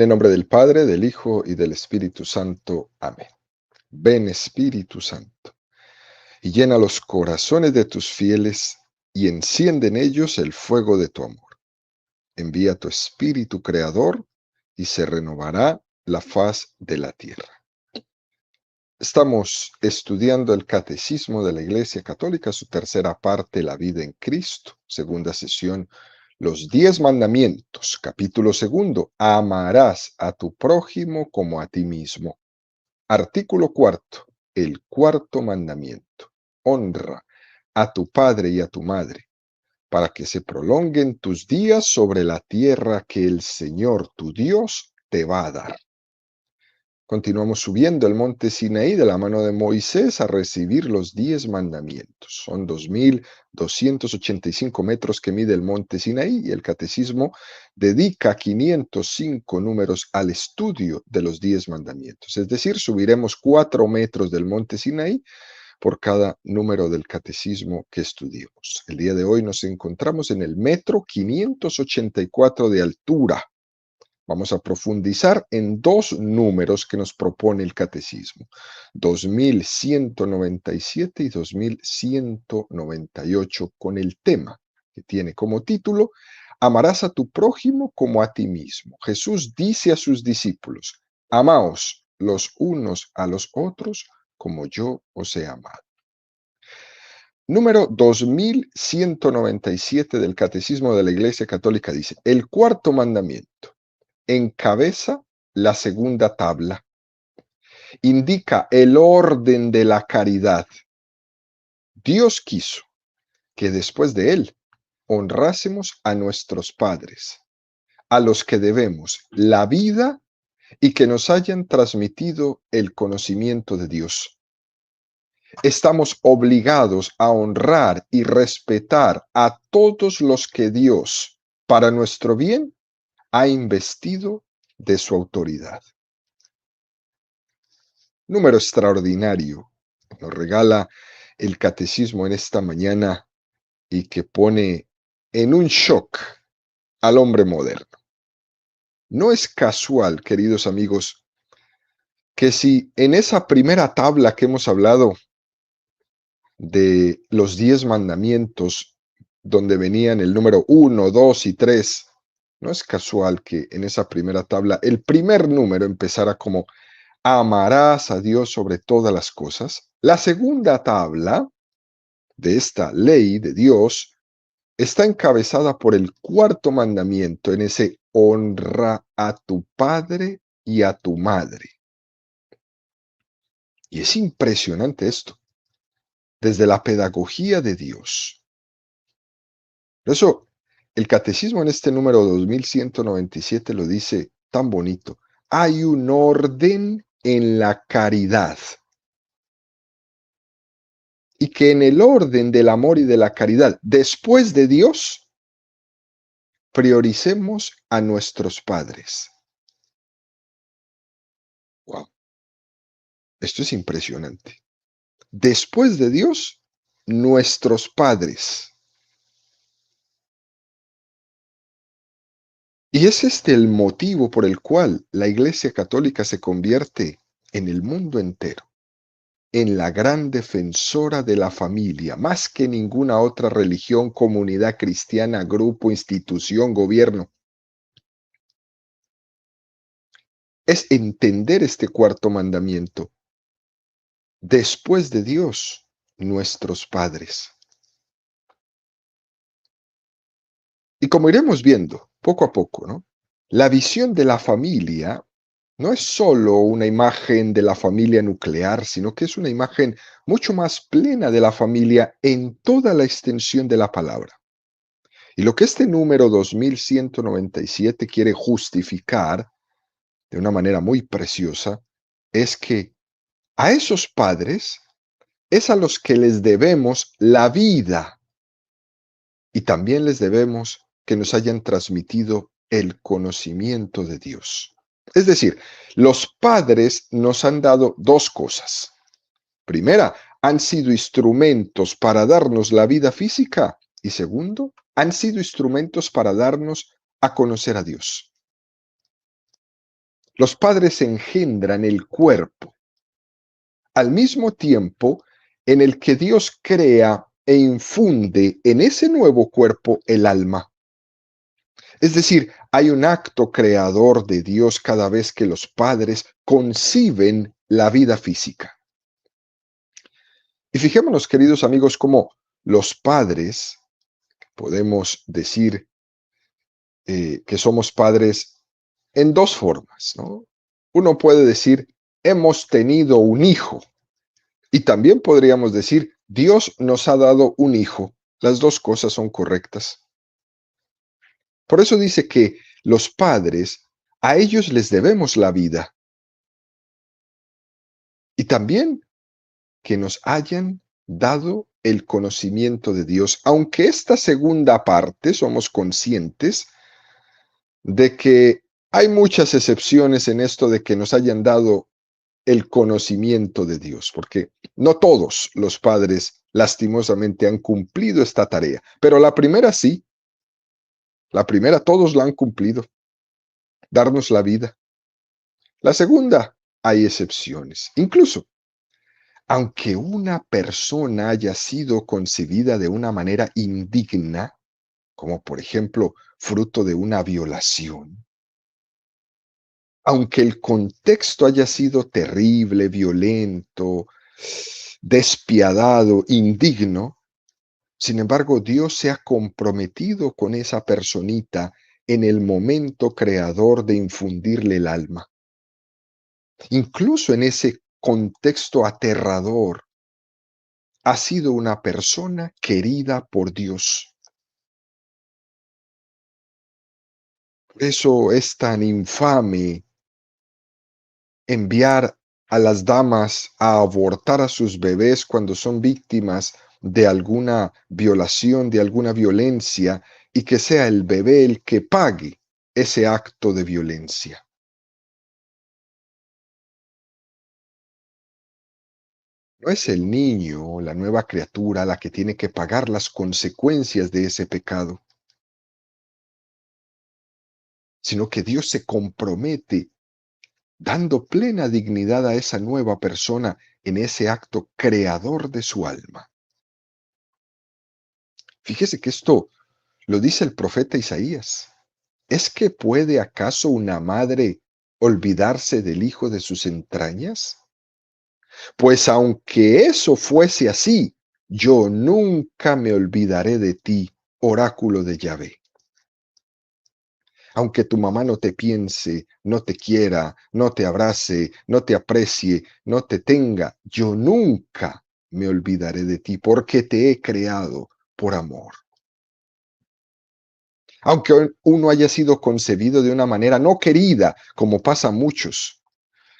En el nombre del Padre, del Hijo y del Espíritu Santo. Amén. Ven, Espíritu Santo, y llena los corazones de tus fieles y enciende en ellos el fuego de tu amor. Envía tu Espíritu Creador y se renovará la faz de la tierra. Estamos estudiando el Catecismo de la Iglesia Católica, su tercera parte, la vida en Cristo, segunda sesión, los 10 mandamientos, capítulo segundo, amarás a tu prójimo como a ti mismo. Artículo cuarto, el cuarto mandamiento, honra a tu padre y a tu madre, para que se prolonguen tus días sobre la tierra que el Señor tu Dios te va a dar. Continuamos subiendo el monte Sinaí de la mano de Moisés a recibir los 10 mandamientos. Son 2.285 metros que mide el monte Sinaí y el catecismo dedica 505 números al estudio de los 10 mandamientos. Es decir, subiremos 4 metros del monte Sinaí por cada número del catecismo que estudiemos. El día de hoy nos encontramos en el metro 584 de altura. Vamos a profundizar en 2 números que nos propone el catecismo, 2197 y 2198, con el tema que tiene como título, amarás a tu prójimo como a ti mismo. Jesús dice a sus discípulos, amaos los unos a los otros como yo os he amado. Número 2197 del Catecismo de la Iglesia Católica dice, el cuarto mandamiento encabeza la segunda tabla. Indica el orden de la caridad. Dios quiso que después de él honrásemos a nuestros padres, a los que debemos la vida y que nos hayan transmitido el conocimiento de Dios. Estamos obligados a honrar y respetar a todos los que Dios, para nuestro bien, ha investido de su autoridad. Número extraordinario nos regala el catecismo en esta mañana y que pone en un shock al hombre moderno. No es casual, queridos amigos, que si en esa primera tabla que hemos hablado de los 10 mandamientos, donde venían el número 1, 2 y 3, no es casual que en esa primera tabla el primer número empezara como amarás a Dios sobre todas las cosas. La segunda tabla de esta ley de Dios está encabezada por el cuarto mandamiento en ese honra a tu padre y a tu madre. Y es impresionante esto, desde la pedagogía de Dios. Por eso, el catecismo en este número 2197 lo dice tan bonito. Hay un orden en la caridad. Y que en el orden del amor y de la caridad, después de Dios, prioricemos a nuestros padres. Wow, esto es impresionante. Después de Dios, nuestros padres. Y es este el motivo por el cual la Iglesia Católica se convierte en el mundo entero en la gran defensora de la familia, más que ninguna otra religión, comunidad cristiana, grupo, institución, gobierno. Es entender este cuarto mandamiento. Después de Dios, nuestros padres. Y como iremos viendo poco a poco, ¿no? La visión de la familia no es solo una imagen de la familia nuclear, sino que es una imagen mucho más plena de la familia en toda la extensión de la palabra. Y lo que este número 2197 quiere justificar de una manera muy preciosa es que a esos padres es a los que les debemos la vida y también les debemos que nos hayan transmitido el conocimiento de Dios. Es decir, los padres nos han dado 2 cosas. Primera, han sido instrumentos para darnos la vida física y segundo, han sido instrumentos para darnos a conocer a Dios. Los padres engendran el cuerpo al mismo tiempo en el que Dios crea e infunde en ese nuevo cuerpo el alma. Es decir, hay un acto creador de Dios cada vez que los padres conciben la vida física. Y fijémonos, queridos amigos, cómo los padres, podemos decir que somos padres en dos formas, ¿no? Uno puede decir, hemos tenido un hijo, y también podríamos decir, Dios nos ha dado un hijo. Las dos cosas son correctas. Por eso dice que los padres, a ellos les debemos la vida, y también que nos hayan dado el conocimiento de Dios, aunque esta segunda parte somos conscientes de que hay muchas excepciones en esto de que nos hayan dado el conocimiento de Dios, porque no todos los padres lastimosamente han cumplido esta tarea, pero la primera sí, la primera todos la han cumplido, darnos la vida. La segunda, hay excepciones. Incluso, aunque una persona haya sido concebida de una manera indigna, como por ejemplo fruto de una violación, aunque el contexto haya sido terrible, violento, despiadado, indigno, sin embargo, Dios se ha comprometido con esa personita en el momento creador de infundirle el alma. Incluso en ese contexto aterrador, ha sido una persona querida por Dios. Por eso es tan infame enviar a las damas a abortar a sus bebés cuando son víctimas de alguna violación, de alguna violencia, y que sea el bebé el que pague ese acto de violencia. No es el niño, la nueva criatura, la que tiene que pagar las consecuencias de ese pecado, sino que Dios se compromete dando plena dignidad a esa nueva persona en ese acto creador de su alma. Fíjese que esto lo dice el profeta Isaías. ¿Es que puede acaso una madre olvidarse del hijo de sus entrañas? Pues aunque eso fuese así, yo nunca me olvidaré de ti, oráculo de Yahvé. Aunque tu mamá no te piense, no te quiera, no te abrace, no te aprecie, no te tenga, yo nunca me olvidaré de ti, porque te he creado por amor. Aunque uno haya sido concebido de una manera no querida, como pasa a muchos,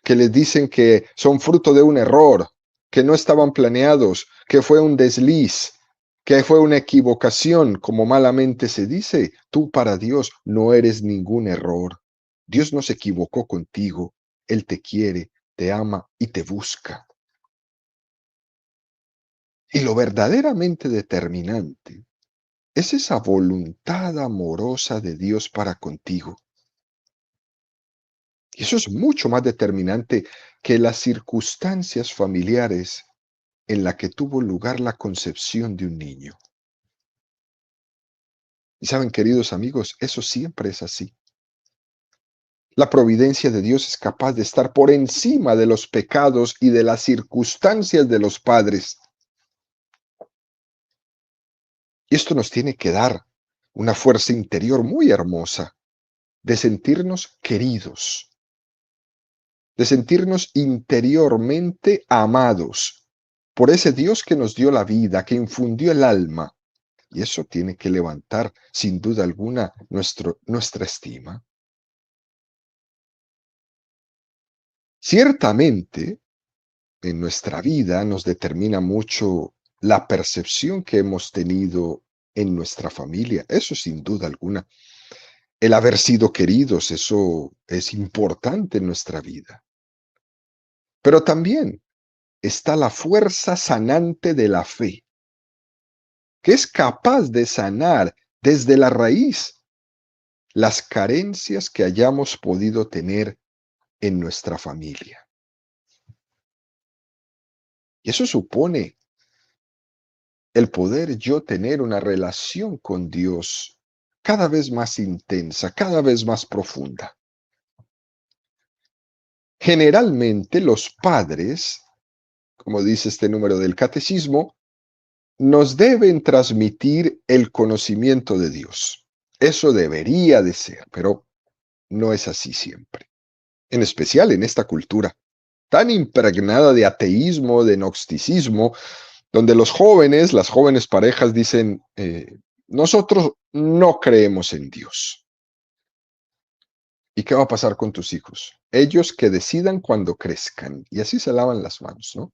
que les dicen que son fruto de un error, que no estaban planeados, que fue un desliz, que fue una equivocación, como malamente se dice, tú para Dios no eres ningún error. Dios no se equivocó contigo, Él te quiere, te ama y te busca. Y lo verdaderamente determinante es esa voluntad amorosa de Dios para contigo. Y eso es mucho más determinante que las circunstancias familiares en la que tuvo lugar la concepción de un niño. Y saben, queridos amigos, eso siempre es así. La providencia de Dios es capaz de estar por encima de los pecados y de las circunstancias de los padres. Y esto nos tiene que dar una fuerza interior muy hermosa de sentirnos queridos, de sentirnos interiormente amados por ese Dios que nos dio la vida, que infundió el alma. Y eso tiene que levantar, sin duda alguna, nuestra estima. Ciertamente, en nuestra vida nos determina mucho la percepción que hemos tenido en nuestra familia. Eso sin duda alguna. El haber sido queridos, eso es importante en nuestra vida. Pero también está la fuerza sanante de la fe, que es capaz de sanar desde la raíz las carencias que hayamos podido tener en nuestra familia. Y eso supone el poder yo tener una relación con Dios cada vez más intensa, cada vez más profunda. Generalmente los padres, como dice este número del catecismo, nos deben transmitir el conocimiento de Dios. Eso debería de ser, pero no es así siempre. En especial en esta cultura tan impregnada de ateísmo, de gnosticismo, donde los jóvenes, las jóvenes parejas dicen, nosotros no creemos en Dios. ¿Y qué va a pasar con tus hijos? Ellos que decidan cuando crezcan. Y así se lavan las manos, ¿no?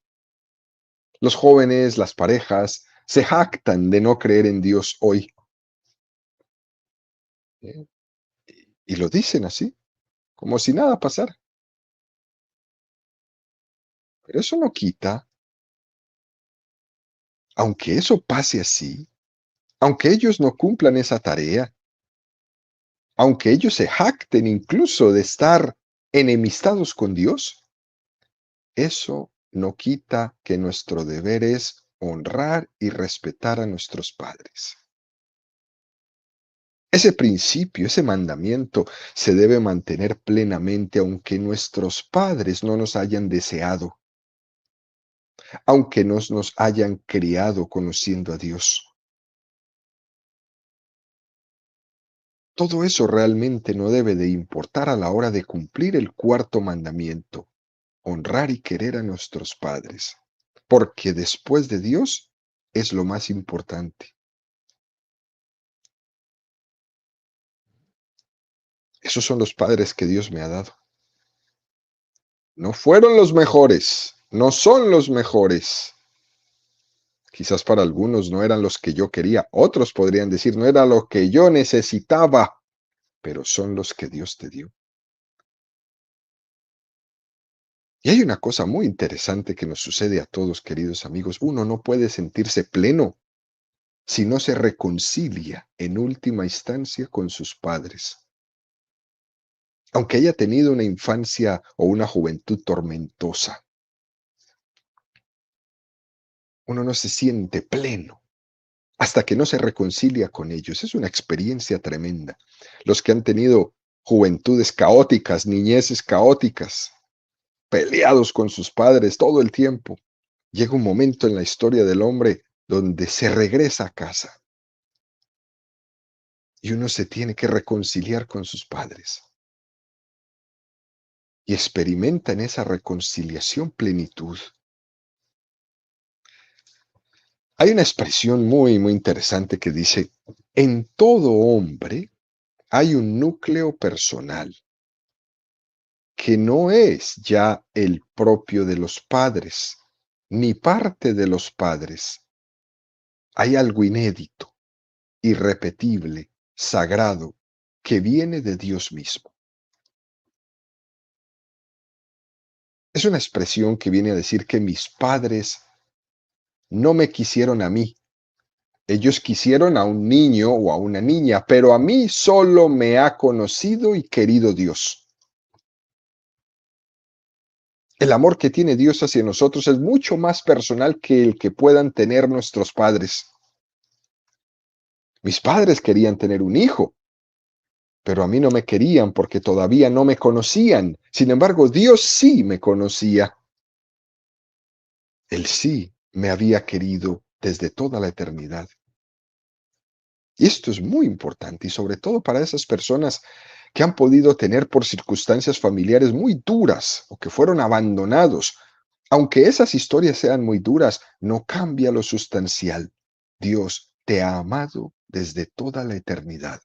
Los jóvenes, las parejas, se jactan de no creer en Dios hoy. ¿Eh? Y lo dicen así, como si nada pasara. Pero eso no quita, aunque eso pase así, aunque ellos no cumplan esa tarea, aunque ellos se jacten incluso de estar enemistados con Dios, eso no quita que nuestro deber es honrar y respetar a nuestros padres. Ese principio, ese mandamiento se debe mantener plenamente aunque nuestros padres no nos hayan deseado, aunque no nos hayan criado conociendo a Dios. Todo eso realmente no debe de importar a la hora de cumplir el cuarto mandamiento, honrar y querer a nuestros padres, porque después de Dios es lo más importante. Esos son los padres que Dios me ha dado. No fueron los mejores, no son los mejores. Quizás para algunos no eran los que yo quería, otros podrían decir no era lo que yo necesitaba, pero son los que Dios te dio. Y hay una cosa muy interesante que nos sucede a todos, queridos amigos. Uno no puede sentirse pleno si no se reconcilia en última instancia con sus padres. Aunque haya tenido una infancia o una juventud tormentosa, uno no se siente pleno hasta que no se reconcilia con ellos. Es una experiencia tremenda. Los que han tenido juventudes caóticas, niñeces caóticas, peleados con sus padres todo el tiempo, llega un momento en la historia del hombre donde se regresa a casa y uno se tiene que reconciliar con sus padres y experimenta en esa reconciliación plenitud. Hay una expresión muy, muy interesante que dice, en todo hombre hay un núcleo personal que no es ya el propio de los padres, ni parte de los padres. Hay algo inédito, irrepetible, sagrado, que viene de Dios mismo. Es una expresión que viene a decir que mis padres no me quisieron a mí. Ellos quisieron a un niño o a una niña, pero a mí solo me ha conocido y querido Dios. El amor que tiene Dios hacia nosotros es mucho más personal que el que puedan tener nuestros padres. Mis padres querían tener un hijo, pero a mí no me querían porque todavía no me conocían. Sin embargo, Dios sí me conocía. Él sí me había querido desde toda la eternidad. Y esto es muy importante y sobre todo para esas personas que han podido tener por circunstancias familiares muy duras o que fueron abandonados. Aunque esas historias sean muy duras, no cambia lo sustancial. Dios te ha amado desde toda la eternidad.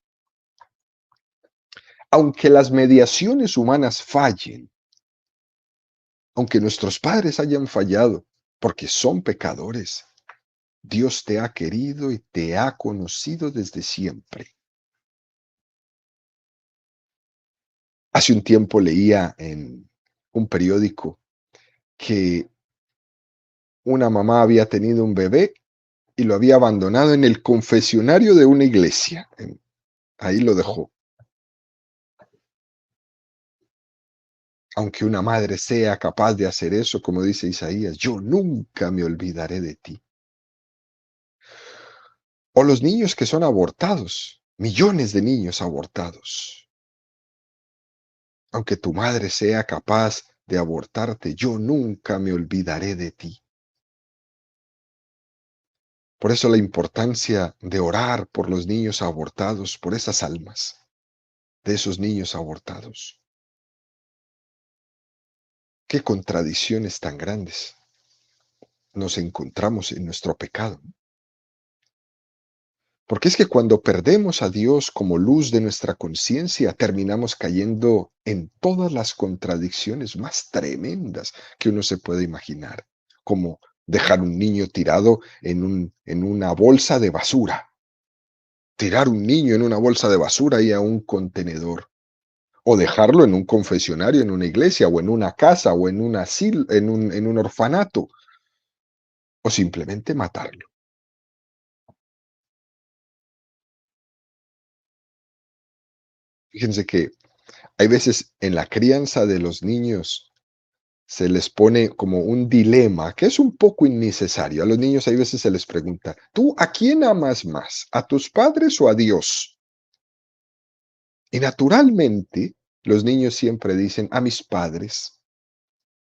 Aunque las mediaciones humanas fallen, aunque nuestros padres hayan fallado, porque son pecadores, Dios te ha querido y te ha conocido desde siempre. Hace un tiempo leía en un periódico que una mamá había tenido un bebé y lo había abandonado en el confesionario de una iglesia. Ahí lo dejó. Aunque una madre sea capaz de hacer eso, como dice Isaías, yo nunca me olvidaré de ti. O los niños que son abortados, millones de niños abortados. Aunque tu madre sea capaz de abortarte, yo nunca me olvidaré de ti. Por eso la importancia de orar por los niños abortados, por esas almas de esos niños abortados. Qué contradicciones tan grandes nos encontramos en nuestro pecado. Porque es que cuando perdemos a Dios como luz de nuestra conciencia, terminamos cayendo en todas las contradicciones más tremendas que uno se puede imaginar, como dejar un niño tirado en una bolsa de basura, tirar un niño en una bolsa de basura y a un contenedor, o dejarlo en un confesionario, en una iglesia, o en una casa, o en un asilo, en un orfanato, o simplemente matarlo. Fíjense que hay veces en la crianza de los niños se les pone como un dilema que es un poco innecesario. A los niños hay veces se les pregunta, ¿tú a quién amas más? ¿A tus padres o a Dios? Y naturalmente los niños siempre dicen a mis padres,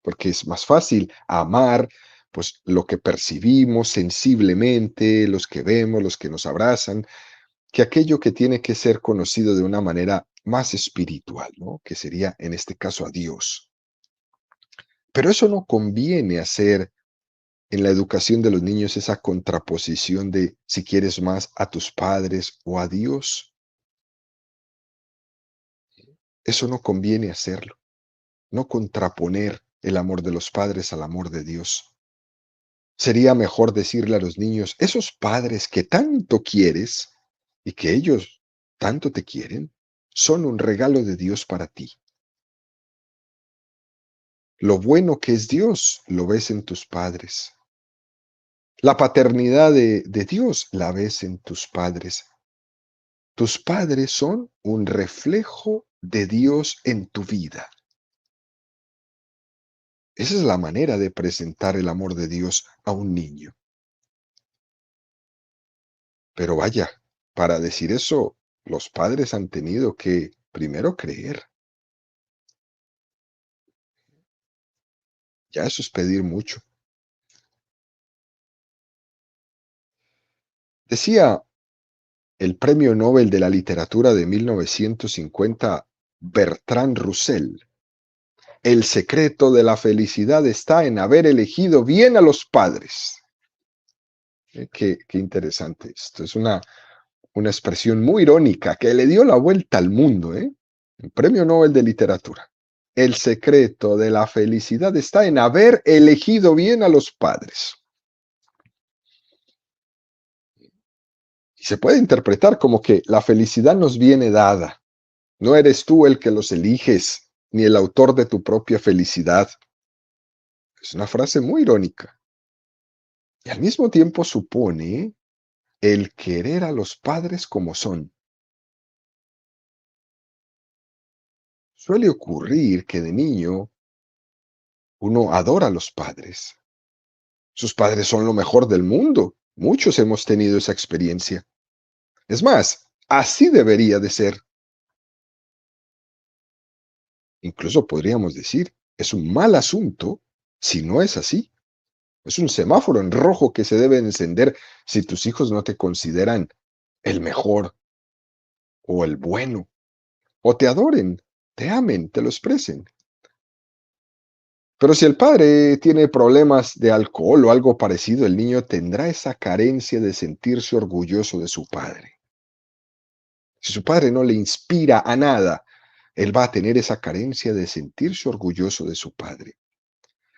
porque es más fácil amar pues lo que percibimos sensiblemente, los que vemos, los que nos abrazan, que aquello que tiene que ser conocido de una manera más espiritual, ¿no? Que sería en este caso a Dios. Pero eso no conviene hacer en la educación de los niños esa contraposición de si quieres más a tus padres o a Dios. Eso no conviene hacerlo, no contraponer el amor de los padres al amor de Dios. Sería mejor decirle a los niños, esos padres que tanto quieres y que ellos tanto te quieren, son un regalo de Dios para ti. Lo bueno que es Dios lo ves en tus padres. La paternidad de Dios la ves en tus padres. Tus padres son un reflejo de Dios en tu vida. Esa es la manera de presentar el amor de Dios a un niño. Pero vaya, para decir eso, los padres han tenido que primero creer. Ya eso es pedir mucho. Decía el Premio Nobel de la Literatura de 1950, Bertrand Russell, el secreto de la felicidad está en haber elegido bien a los padres. Qué interesante esto. Es una expresión muy irónica que le dio la vuelta al mundo, ¿eh? El Premio Nobel de Literatura. El secreto de la felicidad está en haber elegido bien a los padres. Y se puede interpretar como que la felicidad nos viene dada. No eres tú el que los eliges, ni el autor de tu propia felicidad. Es una frase muy irónica. Y al mismo tiempo supone el querer a los padres como son. Suele ocurrir que de niño uno adora a los padres. Sus padres son lo mejor del mundo. Muchos hemos tenido esa experiencia. Es más, así debería de ser. Incluso podríamos decir, es un mal asunto si no es así. Es un semáforo en rojo que se debe encender si tus hijos no te consideran el mejor o el bueno, o te adoren, te amen, te lo expresen. Pero si el padre tiene problemas de alcohol o algo parecido, el niño tendrá esa carencia de sentirse orgulloso de su padre. Si su padre no le inspira a nada, él va a tener esa carencia de sentirse orgulloso de su padre.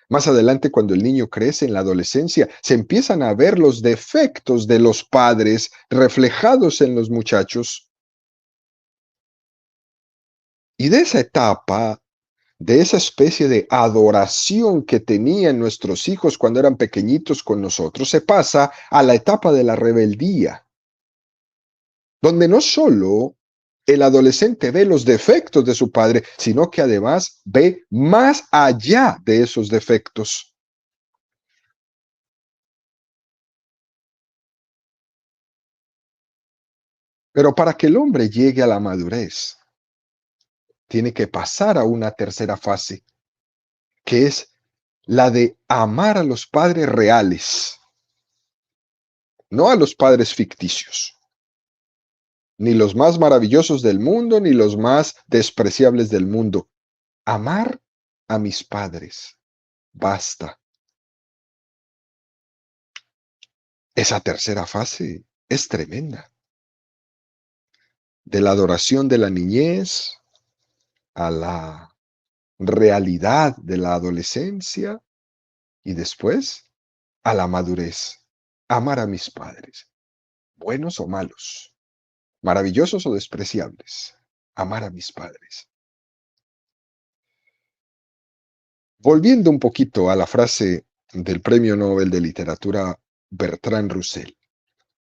Más adelante, cuando el niño crece en la adolescencia, se empiezan a ver los defectos de los padres reflejados en los muchachos. Y de esa etapa, de esa especie de adoración que tenían nuestros hijos cuando eran pequeñitos con nosotros, se pasa a la etapa de la rebeldía, donde no solo el adolescente ve los defectos de su padre, sino que además ve más allá de esos defectos. Pero para que el hombre llegue a la madurez, tiene que pasar a una tercera fase, que es la de amar a los padres reales, no a los padres ficticios, ni los más maravillosos del mundo, ni los más despreciables del mundo. Amar a mis padres, basta. Esa tercera fase es tremenda. De la adoración de la niñez a la realidad de la adolescencia y después a la madurez. Amar a mis padres, buenos o malos, maravillosos o despreciables. Amar a mis padres. Volviendo un poquito a la frase del Premio Nobel de Literatura Bertrand Russell,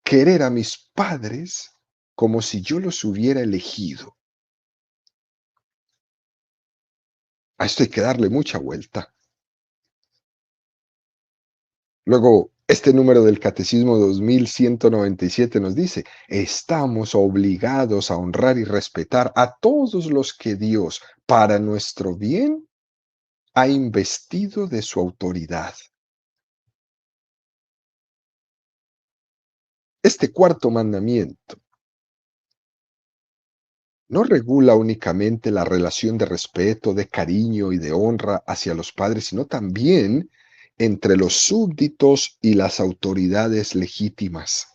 querer a mis padres como si yo los hubiera elegido. A esto hay que darle mucha vuelta. Luego, este número del Catecismo 2197 nos dice, estamos obligados a honrar y respetar a todos los que Dios, para nuestro bien, ha investido de su autoridad. Este cuarto mandamiento no regula únicamente la relación de respeto, de cariño y de honra hacia los padres, sino también entre los súbditos y las autoridades legítimas.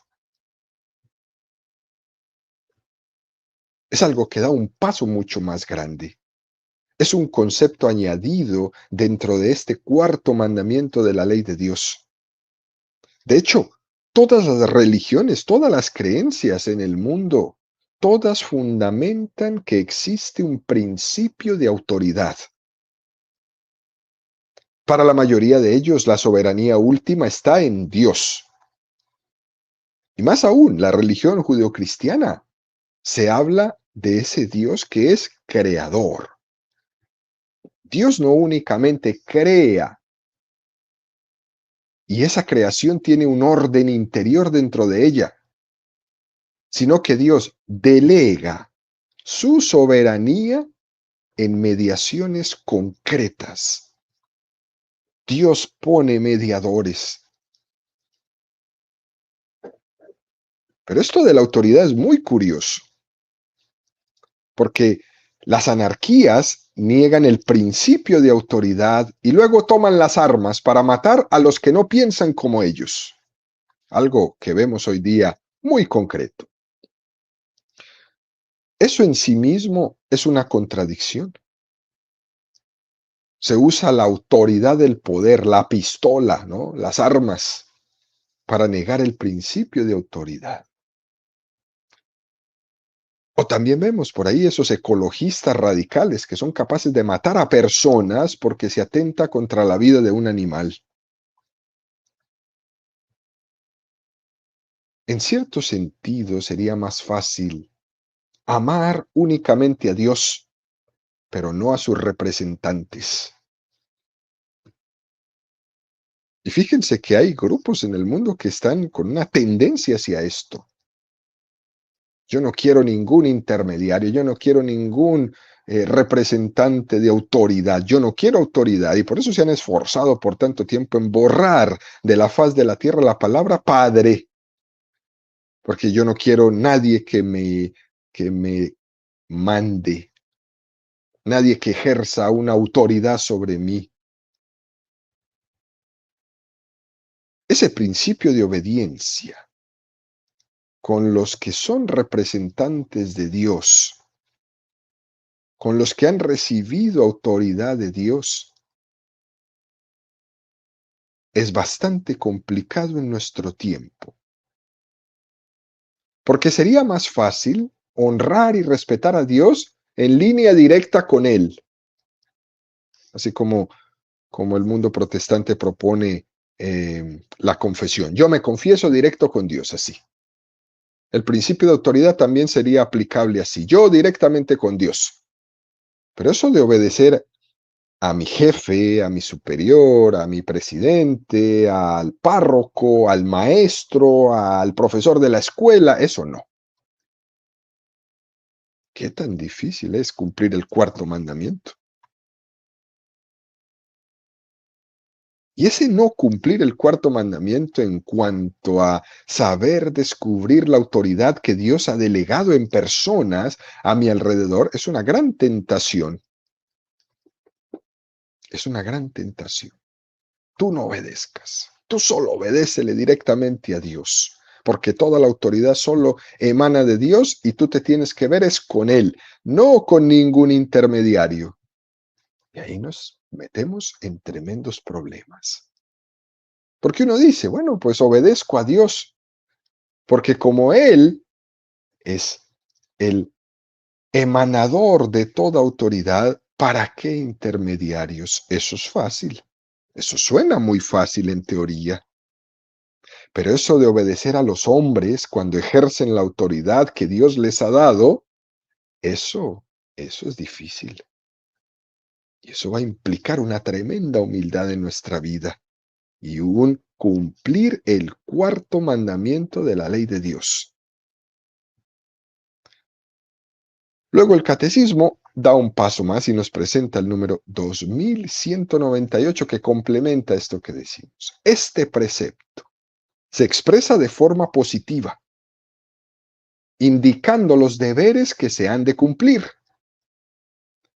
Es algo que da un paso mucho más grande. Es un concepto añadido dentro de este cuarto mandamiento de la ley de Dios. De hecho, todas las religiones, todas las creencias en el mundo, todas fundamentan que existe un principio de autoridad. Para la mayoría de ellos, la soberanía última está en Dios. Y más aún, la religión judeocristiana se habla de ese Dios que es creador. Dios no únicamente crea, y esa creación tiene un orden interior dentro de ella, sino que Dios delega su soberanía en mediaciones concretas. Dios pone mediadores. Pero esto de la autoridad es muy curioso, porque las anarquías niegan el principio de autoridad y luego toman las armas para matar a los que no piensan como ellos. Algo que vemos hoy día muy concreto. Eso en sí mismo es una contradicción. Se usa la autoridad del poder, la pistola, ¿no? Las armas, para negar el principio de autoridad. O también vemos por ahí esos ecologistas radicales que son capaces de matar a personas porque se atenta contra la vida de un animal. En cierto sentido, sería más fácil amar únicamente a Dios, pero no a sus representantes. Y fíjense que hay grupos en el mundo que están con una tendencia hacia esto. Yo no quiero ningún intermediario, yo no quiero ningún representante de autoridad, yo no quiero autoridad. Y por eso se han esforzado por tanto tiempo en borrar de la faz de la tierra la palabra padre. Porque yo no quiero nadie que me mande, nadie que ejerza una autoridad sobre mí. Ese principio de obediencia con los que son representantes de Dios, con los que han recibido autoridad de Dios, es bastante complicado en nuestro tiempo. Porque sería más fácil honrar y respetar a Dios en línea directa con Él, así como el mundo protestante propone la confesión. Yo me confieso directo con Dios, así. El principio de autoridad también sería aplicable así, yo directamente con Dios. Pero eso de obedecer a mi jefe, a mi superior, a mi presidente, al párroco, al maestro, al profesor de la escuela, eso no. ¿Qué tan difícil es cumplir el cuarto mandamiento? Y ese no cumplir el cuarto mandamiento en cuanto a saber descubrir la autoridad que Dios ha delegado en personas a mi alrededor es una gran tentación. Es una gran tentación. Tú no obedezcas. Tú solo obedécele directamente a Dios, porque toda la autoridad solo emana de Dios y tú te tienes que ver es con Él, no con ningún intermediario. Y ahí nos metemos en tremendos problemas. Porque uno dice, bueno, pues obedezco a Dios, porque como Él es el emanador de toda autoridad, ¿para qué intermediarios? Eso es fácil. Eso suena muy fácil en teoría. Pero eso de obedecer a los hombres cuando ejercen la autoridad que Dios les ha dado, eso es difícil. Y eso va a implicar una tremenda humildad en nuestra vida y un cumplir el cuarto mandamiento de la ley de Dios. Luego el catecismo da un paso más y nos presenta el número 2198 que complementa esto que decimos. Este precepto se expresa de forma positiva, indicando los deberes que se han de cumplir.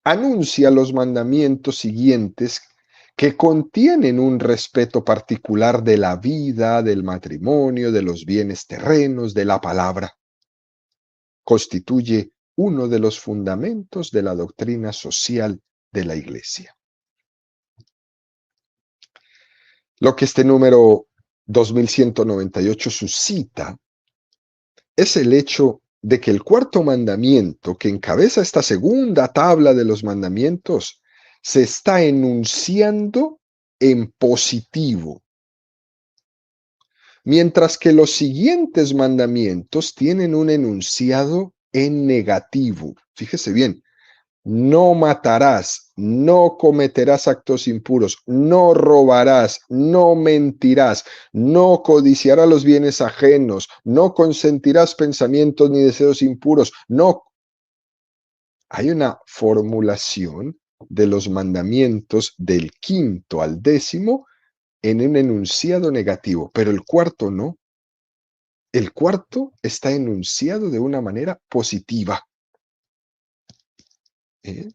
Anuncia los mandamientos siguientes que contienen un respeto particular de la vida, del matrimonio, de los bienes terrenos, de la palabra. Constituye uno de los fundamentos de la doctrina social de la Iglesia. Lo que este número 2198 suscita es el hecho de que el cuarto mandamiento, que encabeza esta segunda tabla de los mandamientos, se está enunciando en positivo, mientras que los siguientes mandamientos tienen un enunciado en negativo. Fíjese bien, no matarás, no cometerás actos impuros, no robarás, no mentirás, no codiciarás los bienes ajenos, no consentirás pensamientos ni deseos impuros, no. Hay una formulación de los mandamientos del quinto al décimo en un enunciado negativo, pero el cuarto no. El cuarto está enunciado de una manera positiva. ¿Eh?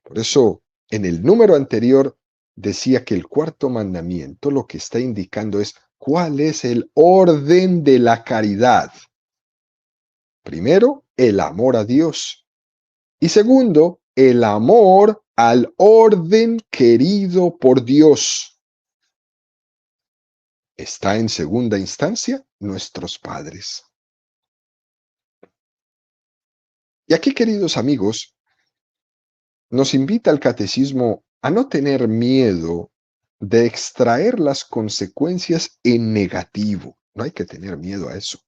Por eso, en el número anterior decía que el cuarto mandamiento lo que está indicando es cuál es el orden de la caridad. Primero, el amor a Dios. Y segundo, el amor al orden querido por Dios. Está en segunda instancia nuestros padres. Y aquí, queridos amigos, nos invita el catecismo a no tener miedo de extraer las consecuencias en negativo. No hay que tener miedo a eso.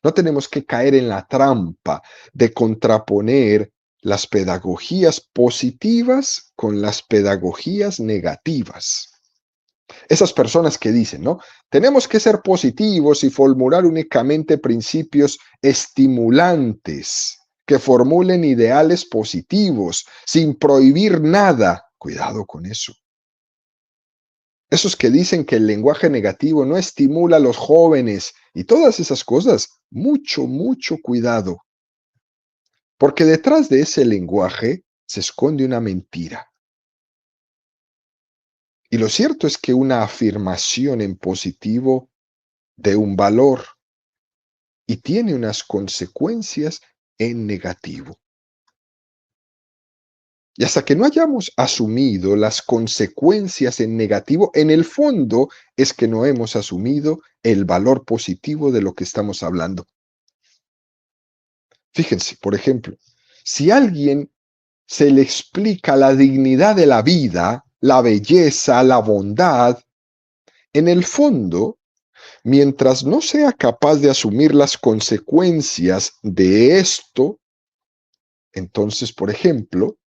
No tenemos que caer en la trampa de contraponer las pedagogías positivas con las pedagogías negativas. Esas personas que dicen, ¿no? Tenemos que ser positivos y formular únicamente principios estimulantes que formulen ideales positivos sin prohibir nada. Cuidado con eso. Esos que dicen que el lenguaje negativo no estimula a los jóvenes y todas esas cosas, mucho, mucho cuidado. Porque detrás de ese lenguaje se esconde una mentira. Y lo cierto es que una afirmación en positivo de un valor y tiene unas consecuencias en negativo. Y hasta que no hayamos asumido las consecuencias en negativo, en el fondo es que no hemos asumido el valor positivo de lo que estamos hablando. Fíjense, por ejemplo, si a alguien se le explica la dignidad de la vida, la belleza, la bondad, en el fondo Mientras no sea capaz de asumir las consecuencias de esto, entonces, por ejemplo,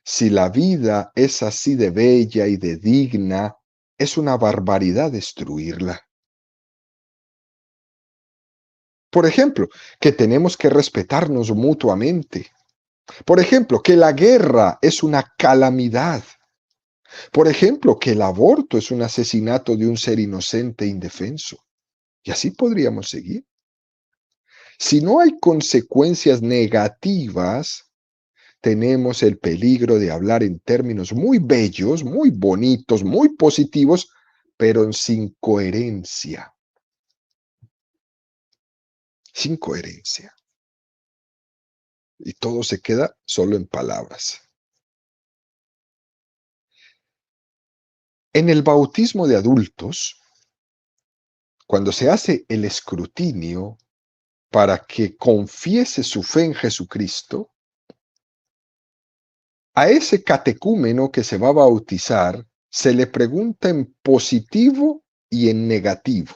si la vida es así de bella y de digna, es una barbaridad destruirla. Por ejemplo, que tenemos que respetarnos mutuamente. Por ejemplo, que la guerra es una calamidad. Por ejemplo, que el aborto es un asesinato de un ser inocente e indefenso. Y así podríamos seguir. Si no hay consecuencias negativas, tenemos el peligro de hablar en términos muy bellos, muy bonitos, muy positivos, pero sin coherencia. Sin coherencia. Y todo se queda solo en palabras. En el bautismo de adultos, cuando se hace el escrutinio para que confiese su fe en Jesucristo, a ese catecúmeno que se va a bautizar se le pregunta en positivo y en negativo.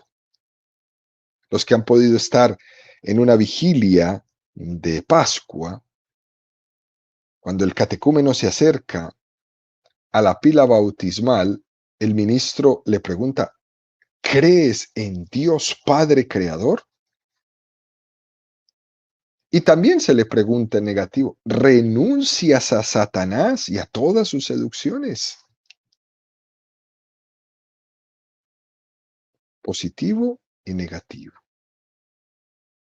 Los que han podido estar en una vigilia de Pascua, cuando el catecúmeno se acerca a la pila bautismal, el ministro le pregunta, ¿crees en Dios Padre Creador? Y también se le pregunta en negativo, ¿renuncias a Satanás y a todas sus seducciones? Positivo y negativo.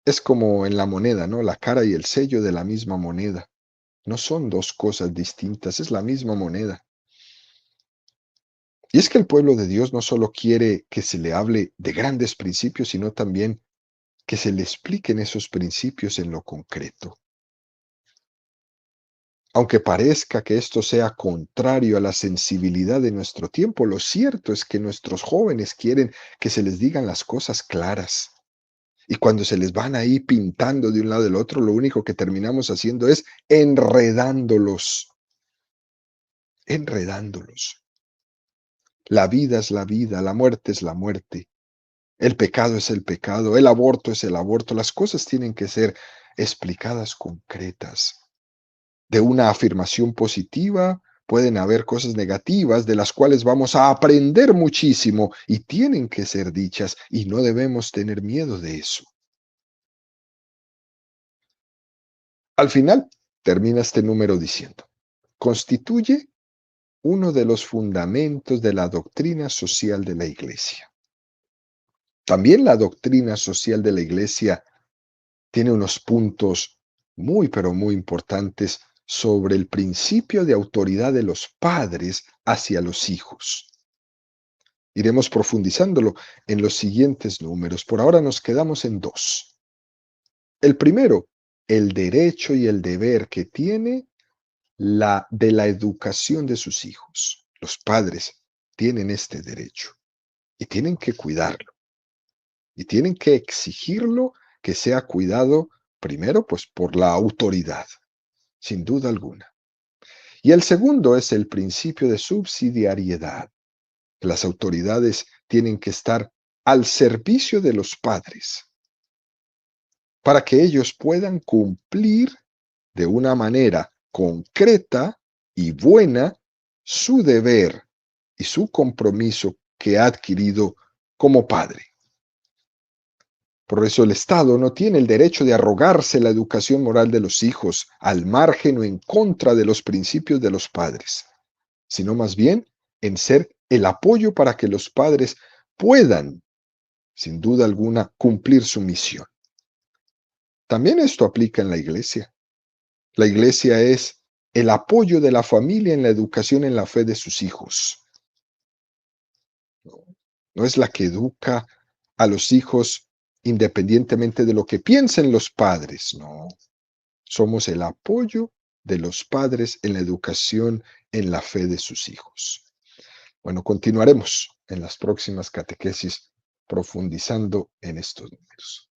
Es como en la moneda, ¿no? La cara y el sello de la misma moneda. No son dos cosas distintas, es la misma moneda. Y es que el pueblo de Dios no solo quiere que se le hable de grandes principios, sino también que se le expliquen esos principios en lo concreto. Aunque parezca que esto sea contrario a la sensibilidad de nuestro tiempo, lo cierto es que nuestros jóvenes quieren que se les digan las cosas claras. Y cuando se les van ahí pintando de un lado del otro, lo único que terminamos haciendo es enredándolos, enredándolos. La vida es la vida, la muerte es la muerte, el pecado es el pecado, el aborto es el aborto. Las cosas tienen que ser explicadas concretas. De una afirmación positiva pueden haber cosas negativas de las cuales vamos a aprender muchísimo y tienen que ser dichas y no debemos tener miedo de eso. Al final, termina este número diciendo, constituye uno de los fundamentos de la doctrina social de la Iglesia. También la doctrina social de la Iglesia tiene unos puntos muy, pero muy importantes sobre el principio de autoridad de los padres hacia los hijos. Iremos profundizándolo en los siguientes números. Por ahora nos quedamos en dos. El primero, el derecho y el deber que tiene de la educación de sus hijos. Los padres tienen este derecho y tienen que cuidarlo y tienen que exigirlo que sea cuidado primero pues por la autoridad, sin duda alguna. Y el segundo es el principio de subsidiariedad. Las autoridades tienen que estar al servicio de los padres para que ellos puedan cumplir de una manera concreta y buena su deber y su compromiso que ha adquirido como padre. Por eso el Estado no tiene el derecho de arrogarse la educación moral de los hijos al margen o en contra de los principios de los padres, sino más bien en ser el apoyo para que los padres puedan, sin duda alguna, cumplir su misión. También esto aplica en la iglesia. La iglesia es el apoyo de la familia en la educación en la fe de sus hijos. No es la que educa a los hijos independientemente de lo que piensen los padres, no. Somos el apoyo de los padres en la educación en la fe de sus hijos. Bueno, continuaremos en las próximas catequesis profundizando en estos números.